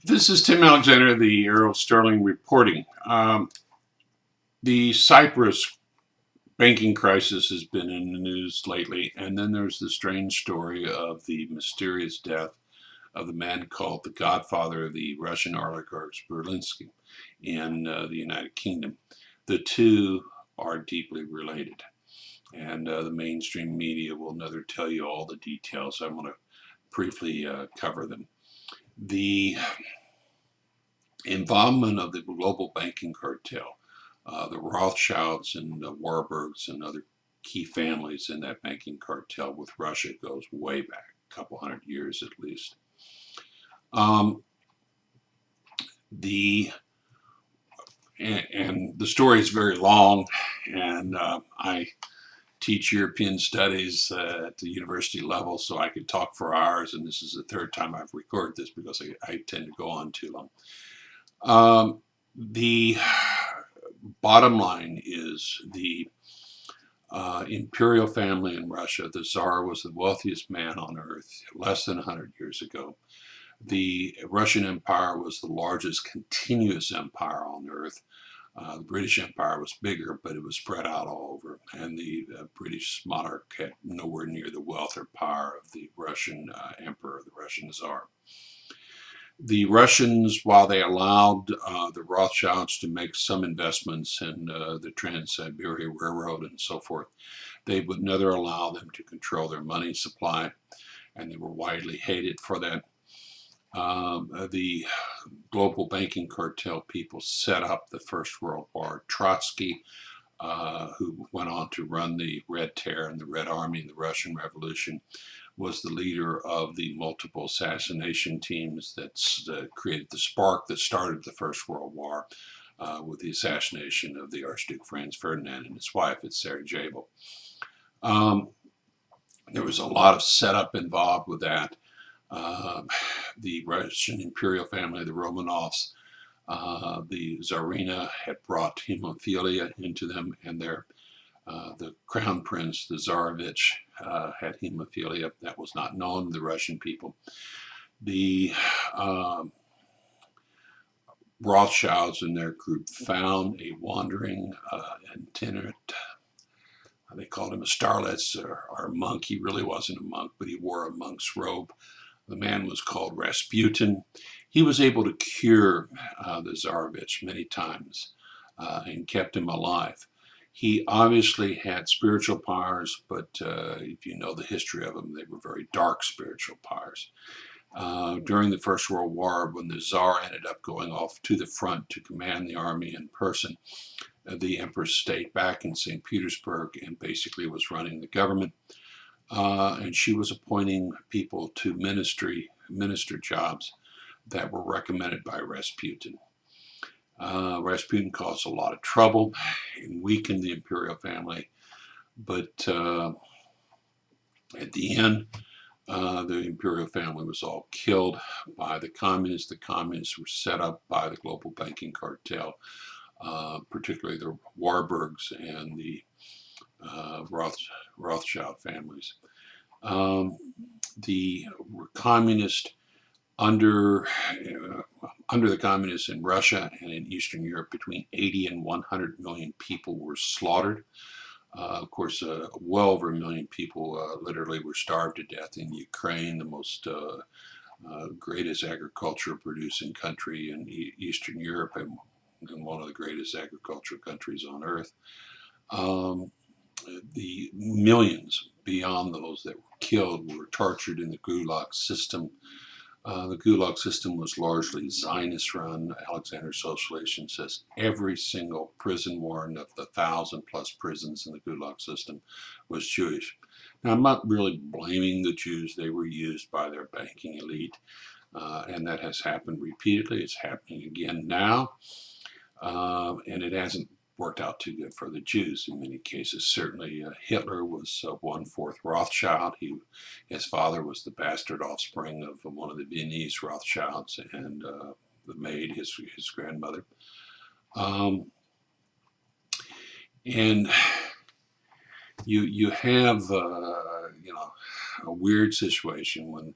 This is Tim Alexander, the Errol Sterling reporting. The Cyprus banking crisis has been in the news lately, and then there's the strange story of the mysterious death of the man called the godfather of the Russian oligarchs, Berlinski, in the United Kingdom. The two are deeply related, and the mainstream media will never tell you all the details. I'm going to briefly cover them. The involvement of the global banking cartel, the Rothschilds and the Warburgs and other key families in that banking cartel with Russia goes way back, a couple hundred years at least. Um, the and the story is very long, and I teach European studies at the university level, so I could talk for hours. And this is the third time I've recorded this because I tend to go on too long. The bottom line is the imperial family in Russia. The Tsar was the wealthiest man on earth less than 100 years ago. The Russian Empire was the largest continuous empire on earth. The British Empire was bigger, but it was spread out all over. And the British monarch had nowhere near the wealth or power of the Russian emperor, the Russian Tsar. The Russians, while they allowed the Rothschilds to make some investments in the Trans-Siberia Railroad and so forth, they would never allow them to control their money supply, and they were widely hated for that. The global banking cartel people set up the First World War. Trotsky, who went on to run the Red Terror and the Red Army and the Russian Revolution, was the leader of the multiple assassination teams that created the spark that started the First World War with the assassination of the Archduke Franz Ferdinand and his wife at Sarajevo. There was a lot of setup involved with that. The Russian imperial family, the Romanovs, the Tsarina had brought hemophilia into them, and the crown prince, the Tsarevich, had hemophilia. That was not known to the Russian people. The Rothschilds and their group found a wandering itinerant, they called him a starlet or a monk. He really wasn't a monk, but he wore a monk's robe. The man was called Rasputin. He was able to cure the Tsarevich many times and kept him alive. He obviously had spiritual powers, but if you know the history of them, they were very dark spiritual powers. During the First World War, when the Tsar ended up going off to the front to command the army in person, the Empress stayed back in St. Petersburg and basically was running the government. And she was appointing people to minister jobs that were recommended by Rasputin. Rasputin caused a lot of trouble and weakened the imperial family, but at the end, the imperial family was all killed by the communists. The communists were set up by the global banking cartel, particularly the Warburgs and the Rothschild families. The communist under the communists in Russia and in Eastern Europe, between 80 and 100 million people were slaughtered. Of course, well over a million people literally were starved to death in Ukraine, the most greatest agriculture producing country in Eastern Europe and one of the greatest agricultural countries on earth. The millions beyond those that were killed were tortured in the Gulag system. The Gulag system was largely Zionist run. Alexander Socialation says every single prison warden of the 1,000+ prisons in the Gulag system was Jewish. Now, I'm not really blaming the Jews. They were used by their banking elite, and that has happened repeatedly. It's happening again now, and it hasn't worked out too good for the Jews in many cases. Certainly, Hitler was 1/4 Rothschild. His father was the bastard offspring of one of the Viennese Rothschilds, and the maid, his grandmother. And you have a weird situation when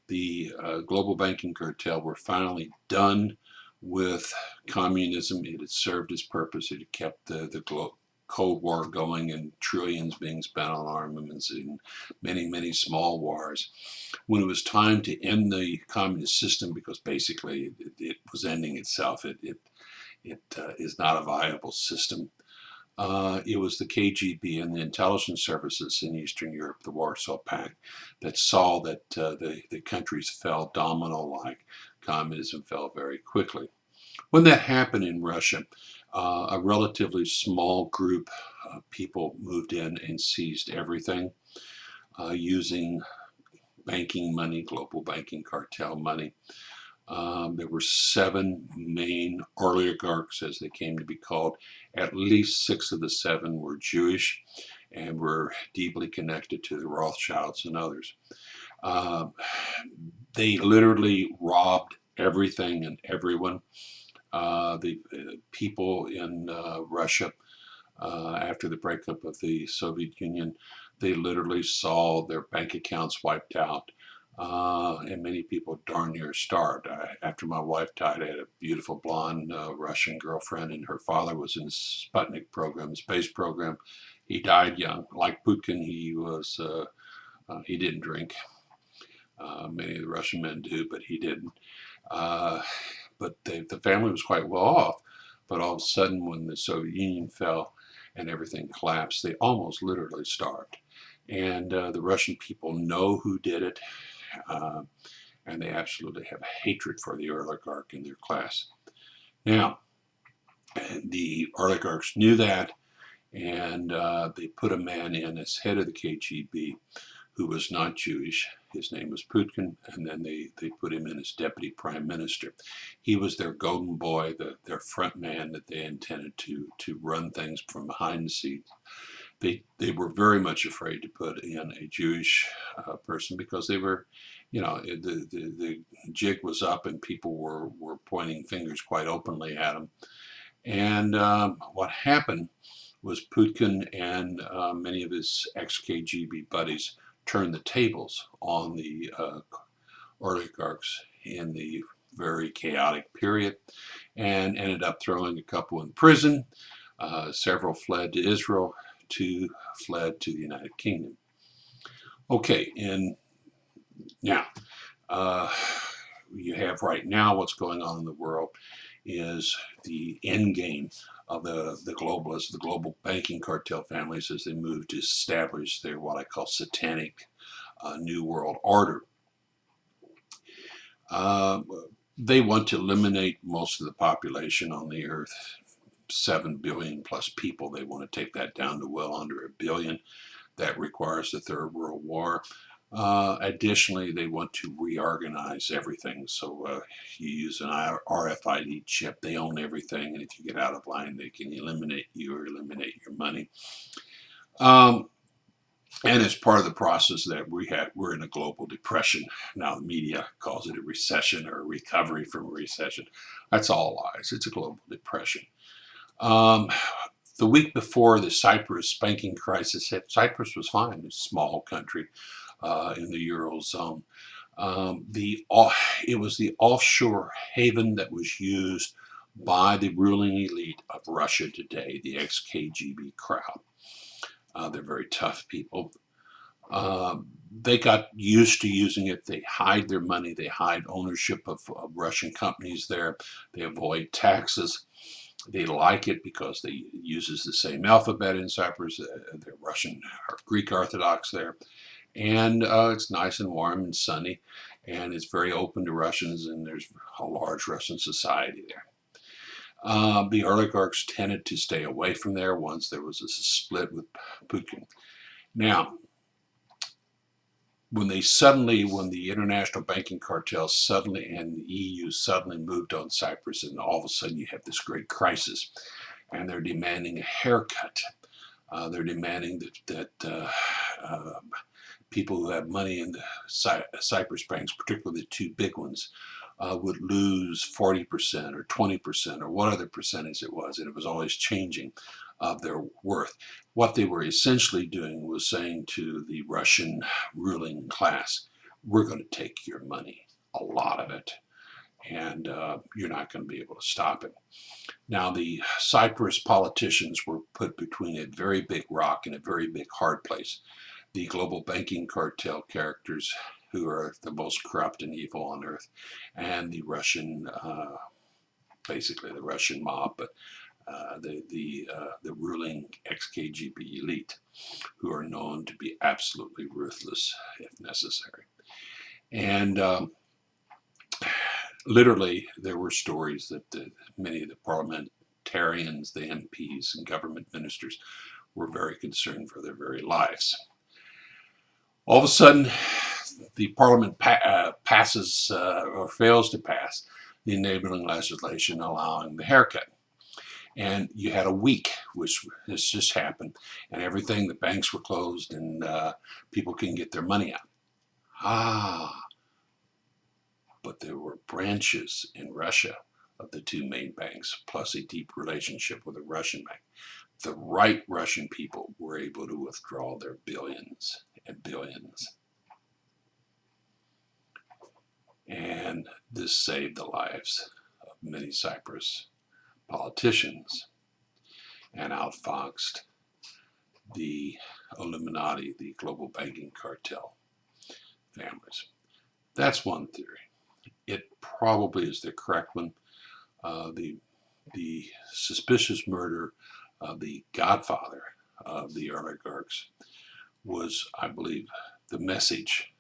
the Global Banking Cartel were finally done with communism. It had served its purpose. It had kept the Cold War going and trillions being spent on armaments in many, many small wars. When it was time to end the communist system, because basically it was ending itself, it is not a viable system. It was the KGB and the intelligence services in Eastern Europe, the Warsaw Pact, that saw that the countries fell domino-like. Communism fell very quickly. When that happened in Russia, a relatively small group of people moved in and seized everything using banking money, global banking cartel money. There were 7 main oligarchs, as they came to be called. At least 6 of the 7 were Jewish and were deeply connected to the Rothschilds and others. Uh, they literally robbed everything and everyone. The people in Russia, after the breakup of the Soviet Union, they literally saw their bank accounts wiped out. And many people darn near starved. After my wife died, I had a beautiful blonde Russian girlfriend, and her father was in the Sputnik program, the space program. He died young. Like Putin, he didn't drink. Many of the Russian men do, but he didn't. Uh, but the family was quite well off. But all of a sudden, when the Soviet Union fell and everything collapsed, they almost literally starved. And the Russian people know who did it, uh, and they absolutely have hatred for the oligarch in their class. Now, the oligarchs knew that, and they put a man in as head of the KGB who was not Jewish. His name was Putin, and then they put him in as deputy prime minister. He was their golden boy, their front man that they intended to run things from behind the scenes. They were very much afraid to put in a Jewish person because they were, the jig was up and people were pointing fingers quite openly at him. And what happened was Putin and many of his ex-KGB buddies turned the tables on the oligarchs in the very chaotic period and ended up throwing a couple in prison. Several fled to Israel, 2 fled to the United Kingdom. Okay, and now uh, you have right now what's going on in the world is the end game of the globalists, the global banking cartel families, as they move to establish their what I call satanic new world order. Uh, they want to eliminate most of the population on the earth, 7 billion plus people. They want to take that down to well under 1 billion. That requires the Third World War. Additionally, they want to reorganize everything. So you use an RFID chip, they own everything, and if you get out of line, they can eliminate you or eliminate your money. And as part of the process that we're in a global depression. Now the media calls it a recession or a recovery from a recession. That's all lies. It's a global depression. Um, the week before the Cyprus banking crisis hit, Cyprus was fine. It's a small country in the Eurozone. It was the offshore haven that was used by the ruling elite of Russia today, the ex-KGB crowd. They're very tough people. They got used to using it. They hide their money. They hide ownership of Russian companies there. They avoid taxes. They like it because it uses the same alphabet in Cyprus. They're Russian or Greek Orthodox there. And it's nice and warm and sunny. And it's very open to Russians, and there's a large Russian society there. The oligarchs tended to stay away from there once there was a split with Putin. Now, when the international banking cartel suddenly and the EU suddenly moved on Cyprus, and all of a sudden you have this great crisis, and they're demanding a haircut. They're demanding that people who have money in the Cyprus banks, particularly the 2 big ones, would lose 40% or 20% or what other percentage it was, and it was always changing of their worth. What they were essentially doing was saying to the Russian ruling class, we're going to take your money, a lot of it, and you're not going to be able to stop it. Now, the Cyprus politicians were put between a very big rock and a very big hard place. The Global Banking Cartel characters, who are the most corrupt and evil on earth, and the Russian, basically the Russian mob, but the ruling ex-KGB elite, who are known to be absolutely ruthless if necessary. And literally, there were stories that many of the parliamentarians, the MPs, and government ministers were very concerned for their very lives. All of a sudden, the parliament passes or fails to pass the enabling legislation allowing the haircut. And you had a week, which has just happened, and everything, the banks were closed, and people can get their money out. But there were branches in Russia of the two main banks, plus a deep relationship with a Russian bank. The right Russian people were able to withdraw their billions and billions. And this saved the lives of many Cyprus politicians and outfoxed the Illuminati, the Global Banking Cartel families. That's one theory. It probably is the correct one. The suspicious murder of the godfather of the oligarchs was, I believe, the message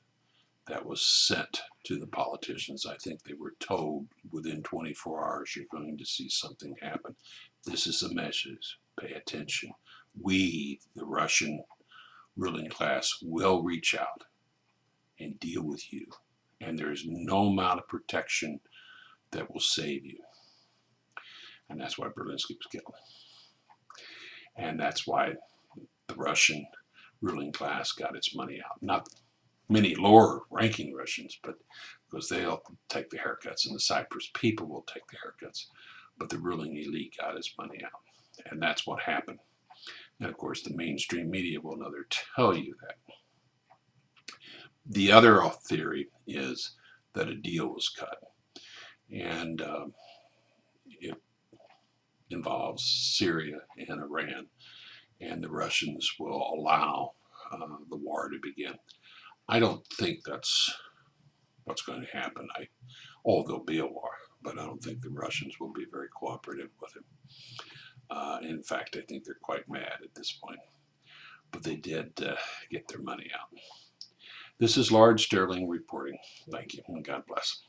that was sent to the politicians. I think they were told within 24 hours, you're going to see something happen. This is a message. Pay attention. We, the Russian ruling class, will reach out and deal with you. And there is no amount of protection that will save you. And that's why Berlinski was killed. And that's why the Russian ruling class got its money out. Not many lower ranking Russians, but because they'll take the haircuts, and the Cyprus people will take the haircuts. But the ruling elite got its money out. And that's what happened. And of course, the mainstream media will never tell you that. The other theory is that a deal was cut. And it involves Syria and Iran. And the Russians will allow the war to begin. I don't think that's what's going to happen. There'll be a war, but I don't think the Russians will be very cooperative with it. In fact, I think they're quite mad at this point. But they did get their money out. This is Lord Sterling reporting. Thank you, and God bless.